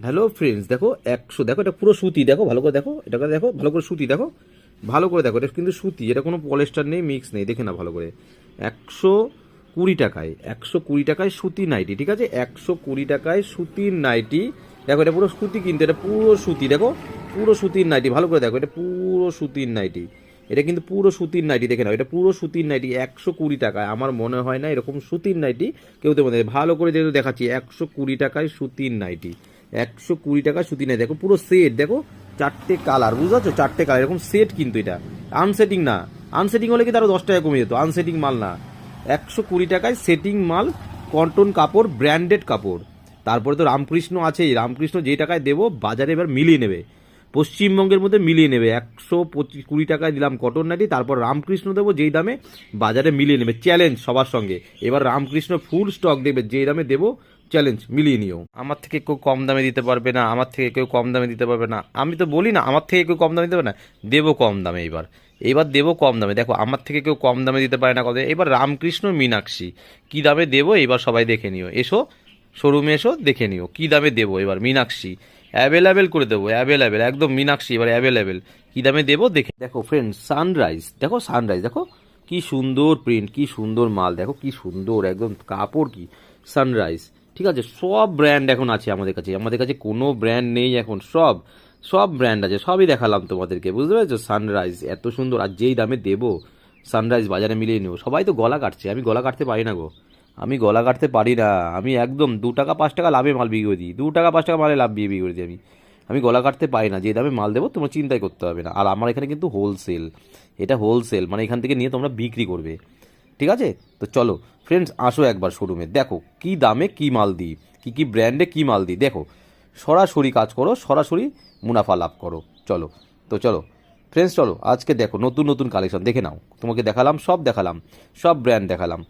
Hello friends, দেখো 100, দেখো এটা পুরো সুতি, দেখো ভালো করে দেখো, এটাকে দেখো ভালো করে সুতি, দেখো ভালো করে দেখো, এটা কিন্তু সুতি, এটা কোনো পলিস্টার নেই, মিক্স নেই, দেখে না ভালো করে। 120 টাকায়, 120 টাকায় সুতির নাইটি, ঠিক আছে, 120 টাকায় সুতির নাইটি। দেখো এটা পুরো সুতি, কিন্তু এটা পুরো সুতি, দেখো পুরো সুতির নাইটি, ভালো করে দেখো, এটা পুরো সুতির নাইটি, এটা কিন্তু পুরো সুতির নাইটি, দেখে নাও, এটা পুরো সুতির নাইটি 120 টাকায়। আমার মনে হয় না এরকম সুতির নাইটি কেউ দেবে না। ভালো করে যেহেতু দেখাচ্ছি, 120 টাকায় সুতির নাইটি, 120 টাকায় সুতির নাইটি, দেখো পুরো সেট, দেখো 4টে কালার, বুঝতে পারছো, 4টে কালার, এরকম সেট, কিন্তু এটা আনসেটিং না। আনসেটিং হলে কিন্তু আরো 10 টাকা কমে যেত, আনসেটিং মাল না। 120 টাকায় সেটিং মাল, কটন কাপড়, ব্র্যান্ডেড কাপড়। তারপরে তো রামকৃষ্ণ আছেই, রামকৃষ্ণ যেই টাকায় দেবো বাজারে এবার মিলিয়ে নেবে, পশ্চিমবঙ্গের মধ্যে মিলিয়ে নেবে। 120 টাকায় দিলাম কটন নাইটি, তারপর রামকৃষ্ণ দেবো যেই দামে বাজারে মিলিয়ে নেবে, চ্যালেঞ্জ সবার সঙ্গে। এবার রামকৃষ্ণ ফুল স্টক দেবে, যেই দামে দেবো চ্যালেঞ্জ, মিলিয়ে নিও। আমার থেকে কেউ কম দামে দিতে পারবে না, আমার থেকে কেউ কম দামে দিতে পারবে না। আমি তো বলি না আমার থেকে কেউ কম দামে দিতে পারবে না, দেবো কম দামে। এবার এবার দেবো কম দামে, দেখো আমার থেকে কেউ কম দামে দিতে পারে না কত। এবার রামকৃষ্ণ মীনাক্ষী কী দামে দেবো এবার সবাই দেখে নিও, এসো শোরুমে এসো দেখে নিও কী দামে দেবো এবার। মীনাক্ষী অ্যাভেলেবেল করে দেবো, অ্যাভেলেবেল একদম, মীনাক্ষী এবার অ্যাভেলেবেল, কী দামে দেবো দেখে। দেখো ফ্রেন্ড, সানরাইজ, দেখো সানরাইজ, দেখো কি সুন্দর প্রিন্ট, কি সুন্দর মাল, দেখো কি সুন্দর একদম কাপড়, কি সানরাইজ, ঠিক আছে। সব ব্র্যান্ড এখন আছে আমাদের কাছে, আমাদের কাছে কোনো ব্র্যান্ড নেই এখন, সব সব ব্র্যান্ড আছে, সবই দেখালাম তোমাদেরকে, বুঝতে পেরেছো। সানরাইজ এত সুন্দর, আর যেই দামে দেবো সানরাইজ বাজারে মিলিয়ে নেবো। সবাই তো গলা কাটছে, আমি গলা কাটতে পারি না গো, আমি গলা কাটতে পারি না। আমি একদম 2 টাকা 5 টাকা লাভে মাল বিক্রি করে দিই, 2 টাকা 5 টাকা মালে লাভ দিয়ে বিক্রি করে দিই আমি। আমি গলা কাটতে পারি না, যে দামে মাল দেবো তোমার চিন্তাই করতে হবে না। আর আমার এখানে কিন্তু হোলসেল, এটা হোলসেল, মানে এখান থেকে নিয়ে তোমরা বিক্রি করবে, ঠিক আছে। তো চলো ফ্রেন্ডস, আসো একবার শোরুমে, দেখো কি দামে কি মাল দিই, কি কি ব্র্যান্ডে কি মাল দিই, দেখো সরাসরি কাজ করো, সরাসরি মুনাফা লাভ করো। চলো, তো চলো ফ্রেন্ডস, চলো আজকে দেখো নতুন নতুন কালেকশন দেখে নাও, তোমাকে দেখালাম, সব দেখালাম, সব ব্র্যান্ড দেখালাম।